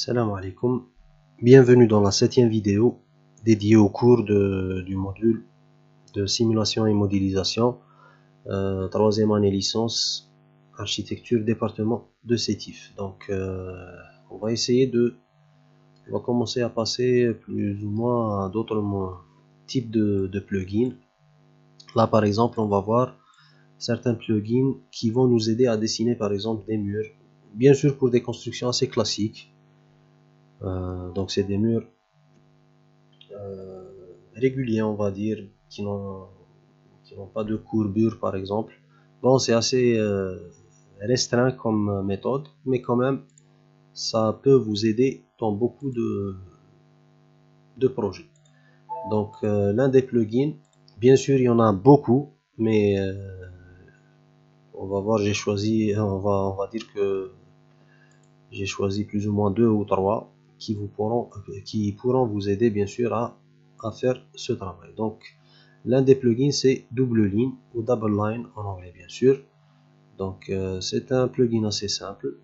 Salam alaikum, bienvenue dans la 7e vidéo dédiée au cours du module de simulation et modélisation, 3e année licence, architecture, département de Sétif. Donc on va commencer à passer plus ou moins à d'autres types de plugins. Là par exemple on va voir certains plugins qui vont nous aider à dessiner par exemple des murs, bien sûr pour des constructions assez classiques. Donc c'est des murs réguliers, on va dire, qui n'ont pas de courbure par exemple. Bon, c'est assez restreint comme méthode, mais quand même ça peut vous aider dans beaucoup de projets. Donc l'un des plugins, bien sûr il y en a beaucoup, mais on va voir, on va dire que j'ai choisi plus ou moins 2 ou 3 qui pourront vous aider bien sûr à faire ce travail. Donc l'un des plugins c'est double ligne ou double line en anglais bien sûr. Donc c'est un plugin assez simple.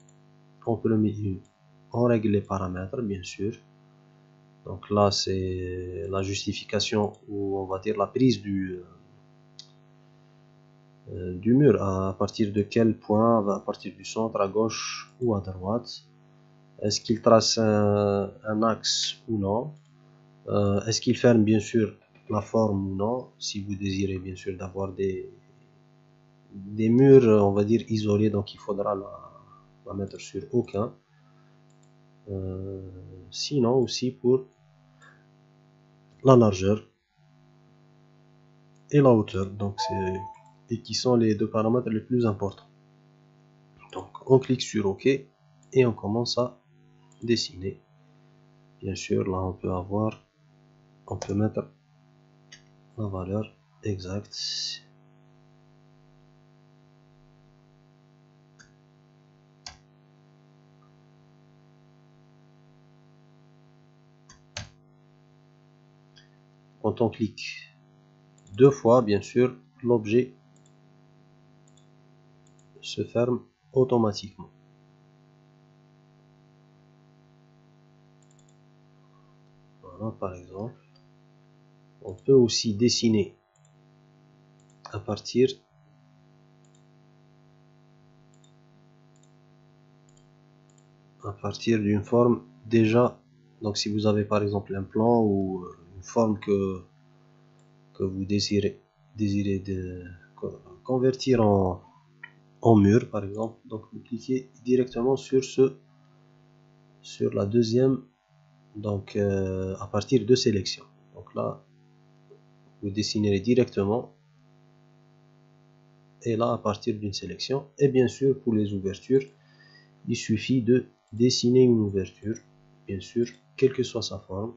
On peut le mettre, on règle les paramètres bien sûr. Donc là c'est la justification ou on va dire la prise du mur, à partir de quel point, à partir du centre, à gauche ou à droite. Est-ce qu'il trace un axe ou non? Est-ce qu'il ferme bien sûr la forme ou non? Si vous désirez bien sûr d'avoir des murs, on va dire isolés, donc il faudra la mettre sur aucun. Sinon aussi pour la largeur et la hauteur, donc et qui sont les deux paramètres les plus importants. Donc on clique sur OK et on commence à dessiner. Bien sûr là on peut mettre la valeur exacte. Quand on clique 2 fois, bien sûr, l'objet se ferme automatiquement. Voilà, par exemple. On peut aussi dessiner à partir d'une forme déjà. Donc si vous avez par exemple un plan ou une forme que vous désirez convertir en mur par exemple, donc vous cliquez directement sur la deuxième, donc à partir de sélection. Donc là vous dessinerez directement, et là à partir d'une sélection. Et bien sûr pour les ouvertures il suffit de dessiner une ouverture, bien sûr quelle que soit sa forme.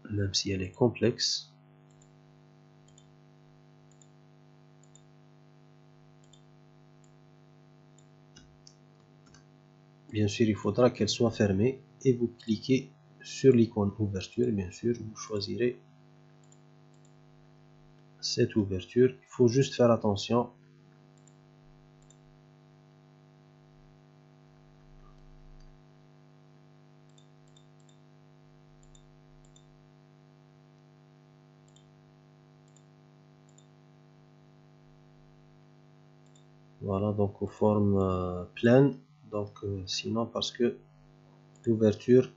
Même si elle est complexe. Bien sûr, il faudra qu'elle soit fermée et vous cliquez sur l'icône ouverture. Bien sûr, vous choisirez cette ouverture. Il faut juste faire attention. Voilà, donc aux formes pleines. Donc sinon, parce que l'ouverture,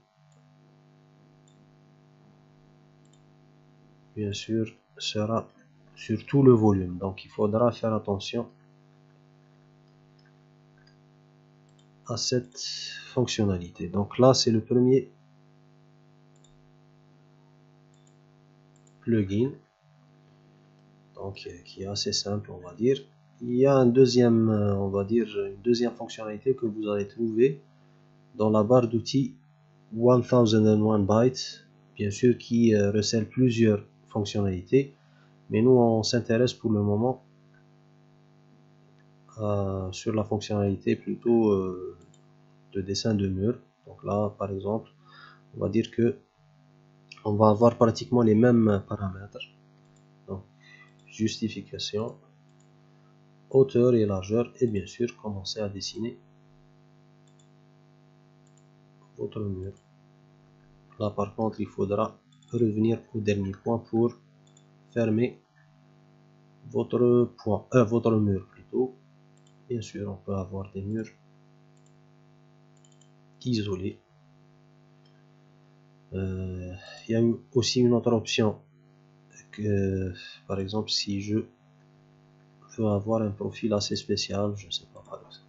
bien sûr, sera sur tout le volume. Donc il faudra faire attention à cette fonctionnalité. Donc là, c'est le premier plugin, donc qui est assez simple, on va dire. Il y a un deuxième, on va dire, une deuxième fonctionnalité que vous allez trouver dans la barre d'outils 1001 bytes, bien sûr, qui recèle plusieurs fonctionnalités, mais nous on s'intéresse pour le moment sur la fonctionnalité plutôt de dessin de mur. Donc là par exemple on va dire que on va avoir pratiquement les mêmes paramètres. Donc justification, hauteur et largeur, et bien sûr commencez à dessiner votre mur. Là par contre il faudra revenir au dernier point pour fermer votre mur plutôt. Bien sûr on peut avoir des murs isolés. Il y a aussi une autre option que, par exemple, si je veux avoir un profil assez spécial, je sais pas, par exemple.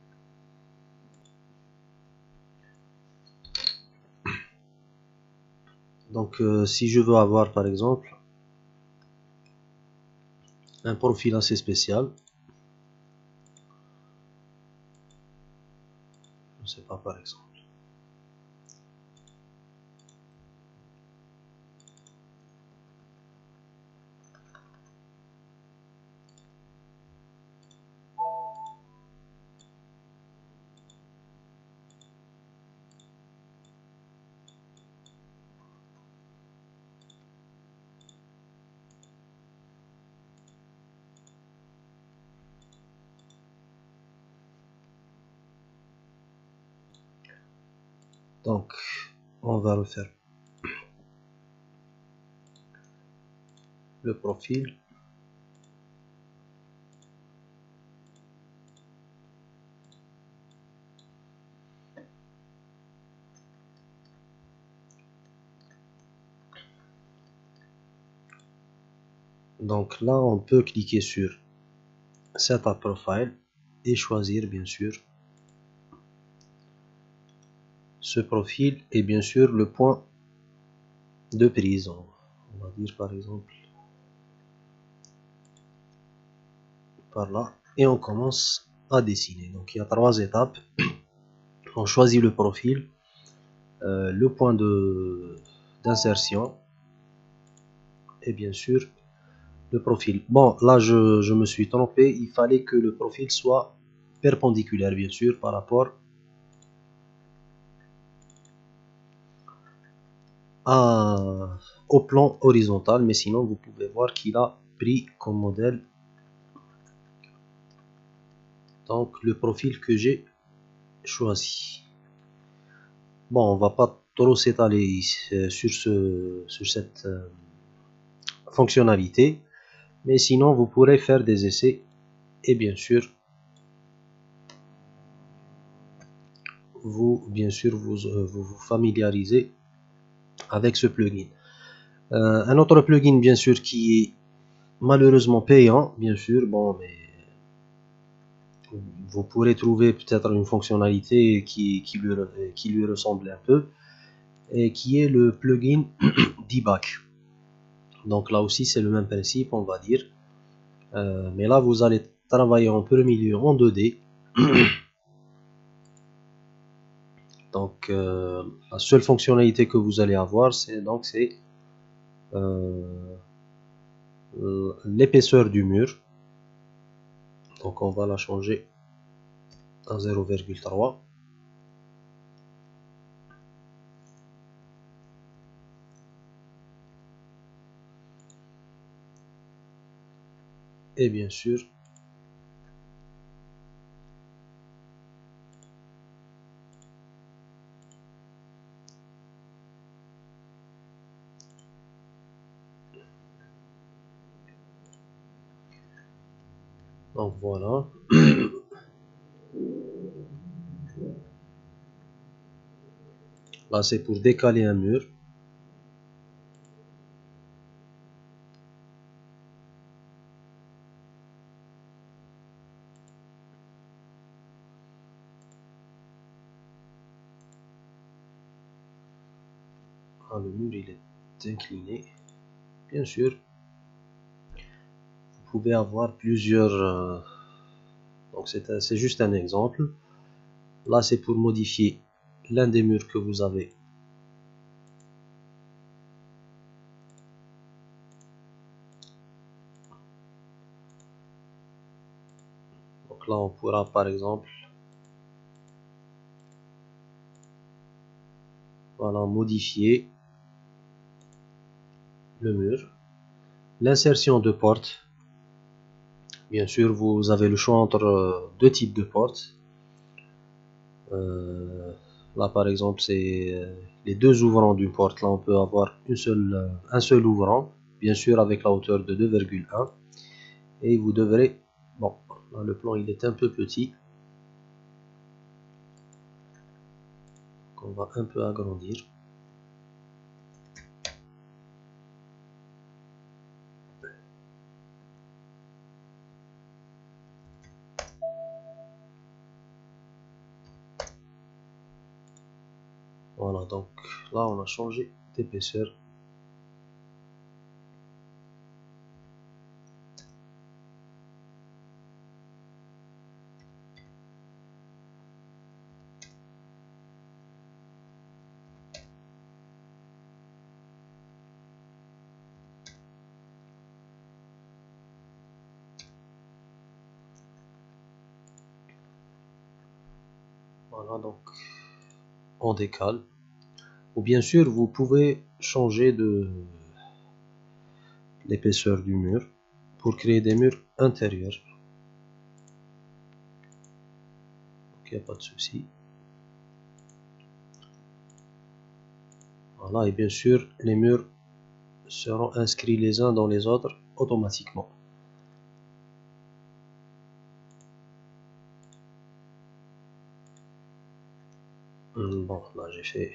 Donc si je veux avoir par exemple un profil assez spécial, je sais pas, par exemple. Donc on va refaire le profil. Donc là on peut cliquer sur Setup Profile et choisir bien sûr ce profil et bien sûr le point de prise. On va dire par exemple par là, et on commence à dessiner. Donc il y a 3 étapes. On choisit le profil, le point d'insertion et bien sûr le profil. Bon là je me suis trompé, il fallait que le profil soit perpendiculaire bien sûr par rapport au plan horizontal, mais sinon vous pouvez voir qu'il a pris comme modèle donc le profil que j'ai choisi. Bon, on va pas trop s'étaler sur cette fonctionnalité, mais sinon vous pourrez faire des essais et bien sûr vous familiariser avec ce plugin. Un autre plugin bien sûr qui est malheureusement payant, bien sûr, bon, mais vous pourrez trouver peut-être une fonctionnalité qui lui ressemble un peu, et qui est le plugin debug. Donc là aussi c'est le même principe, on va dire, mais là vous allez travailler en premier lieu en 2D. Donc la seule fonctionnalité que vous allez avoir c'est l'épaisseur du mur. Donc on va la changer à 0,3. Et bien sûr donc voilà. Là c'est pour décaler un mur. Ah, le mur il est incliné. Bien sûr vous pouvez avoir plusieurs donc c'est juste un exemple. Là c'est pour modifier l'un des murs que vous avez. Donc là on pourra par exemple voilà, modifier le mur. L'insertion de porte, Bien sûr, vous avez le choix entre deux types de portes. Là, par exemple, c'est les deux ouvrants d'une porte. Là, on peut avoir un seul ouvrant, bien sûr, avec la hauteur de 2,1. Et vous devrez... Bon, là, le plan, il est un peu petit. Donc, on va un peu agrandir. Voilà, donc là, on a changé d'épaisseur. Voilà, donc on décale. Ou bien sûr, vous pouvez changer de l'épaisseur du mur pour créer des murs intérieurs. Donc, il n'y a pas de souci. Voilà, et bien sûr, les murs seront inscrits les uns dans les autres automatiquement. Bon, là j'ai fait...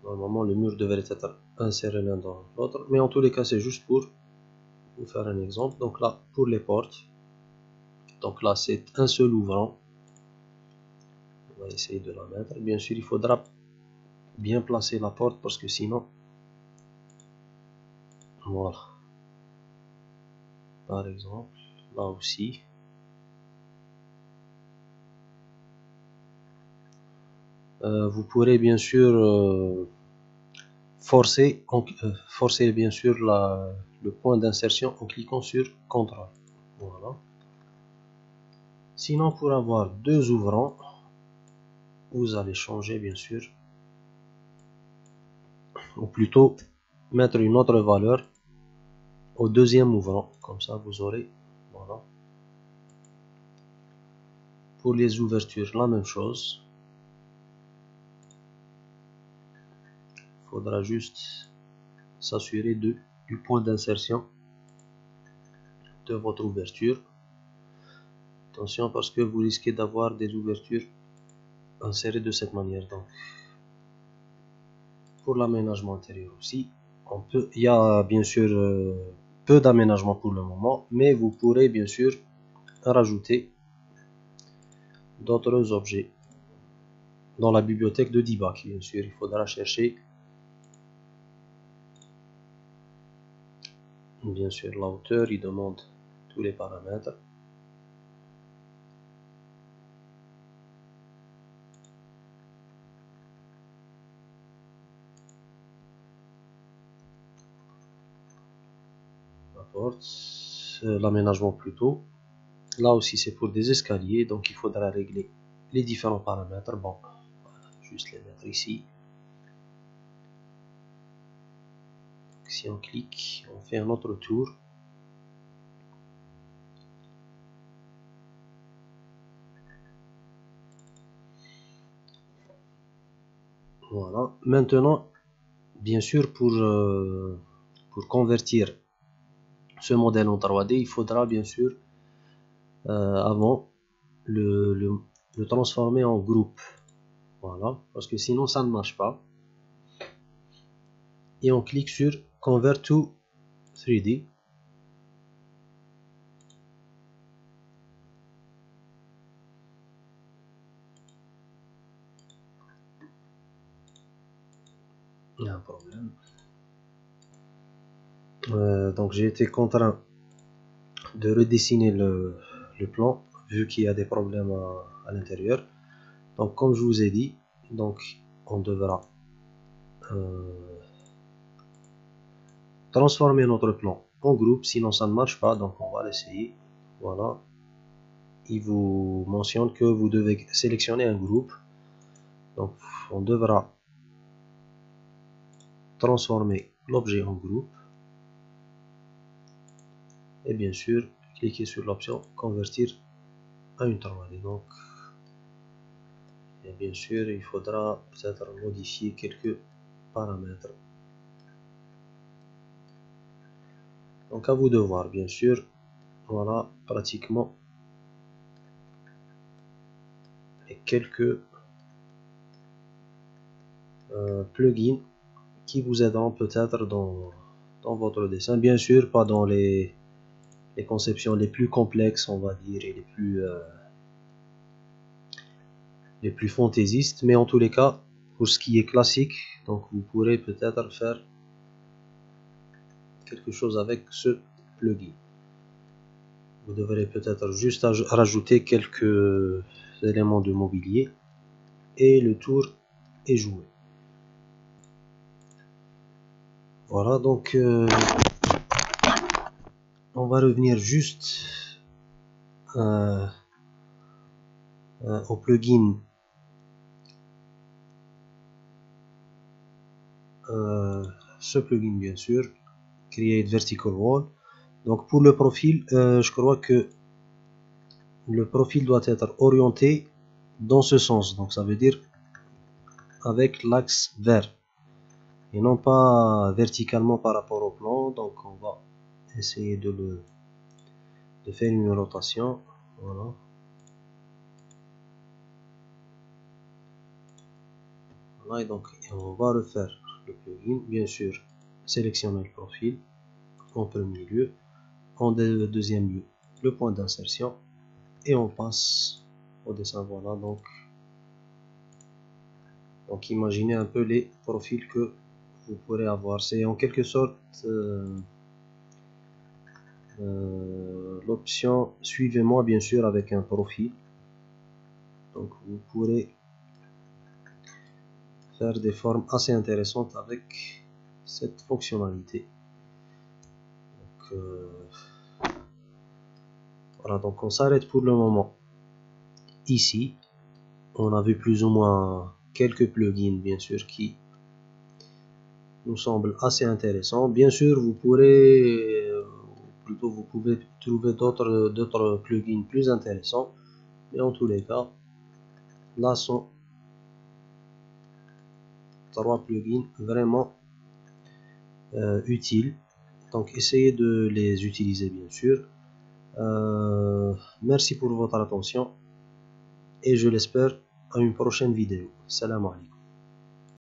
Normalement, le mur devrait être inséré l'un dans l'autre, mais en tous les cas, c'est juste pour vous faire un exemple. Donc là, pour les portes, donc là, c'est un seul ouvrant. On va essayer de la mettre. Bien sûr, il faudra bien placer la porte parce que sinon... Voilà. Par exemple, là aussi. Vous pourrez bien sûr forcer bien sûr le point d'insertion en cliquant sur CTRL. Voilà. Sinon, pour avoir deux ouvrants, vous allez changer bien sûr, ou plutôt mettre une autre valeur au deuxième ouvrant. Comme ça, vous aurez, voilà. Pour les ouvertures, la même chose. Il faudra juste s'assurer du point d'insertion de votre ouverture. Attention parce que vous risquez d'avoir des ouvertures insérées de cette manière. Donc, pour l'aménagement intérieur aussi, il y a bien sûr peu d'aménagement pour le moment, mais vous pourrez bien sûr rajouter d'autres objets dans la bibliothèque de debug. Bien sûr, il faudra chercher bien sûr la hauteur, il demande tous les paramètres. La porte, l'aménagement plutôt. Là aussi c'est pour des escaliers, donc il faudra régler les différents paramètres. Bon, voilà, juste les mettre ici. Si on clique, on fait un autre tour. Voilà. Maintenant, bien sûr, pour convertir ce modèle en 3D, il faudra bien sûr avant le transformer en groupe. Voilà, parce que sinon ça ne marche pas. Et on clique sur Convert to 3D. Il y a un problème. Donc j'ai été contraint de redessiner le plan vu qu'il y a des problèmes à l'intérieur. Donc comme je vous ai dit, donc on devra transformer notre plan en groupe, sinon ça ne marche pas. Donc on va l'essayer. Voilà, il vous mentionne que vous devez sélectionner un groupe. Donc on devra transformer l'objet en groupe. et bien sûr cliquez sur l'option convertir à une tonne. Donc et bien sûr il faudra peut-être modifier quelques paramètres. Donc à vous de voir, bien sûr. Voilà pratiquement les quelques plugins qui vous aideront peut-être dans votre dessin. Bien sûr, pas dans les conceptions les plus complexes, on va dire, et les plus fantaisistes, mais en tous les cas, pour ce qui est classique, donc vous pourrez peut-être faire quelque chose avec ce plugin. Vous devrez peut-être juste rajouter quelques éléments de mobilier et le tour est joué. Voilà, donc on va revenir juste au plugin ce plugin bien sûr, Create Vertical Wall. Donc pour le profil, je crois que le profil doit être orienté dans ce sens, donc ça veut dire avec l'axe vert et non pas verticalement par rapport au plan. Donc on va essayer de faire une rotation. Voilà. Voilà, et donc on va refaire le plugin, bien sûr sélectionner le profil en premier lieu, en deuxième lieu le point d'insertion et on passe au dessin. Voilà, donc imaginez un peu les profils que vous pourrez avoir. C'est en quelque sorte l'option suivez-moi, bien sûr, avec un profil. Donc vous pourrez faire des formes assez intéressantes avec cette fonctionnalité. Donc, voilà, donc on s'arrête pour le moment ici. On a vu plus ou moins quelques plugins, bien sûr, qui nous semblent assez intéressants. Bien sûr, vous pourrez, plutôt vous pouvez trouver d'autres plugins plus intéressants, mais en tous les cas, là sont 3 plugins vraiment utiles. Donc essayez de les utiliser, bien sûr. Merci pour votre attention et je l'espère à une prochaine vidéo. Salam alaikum.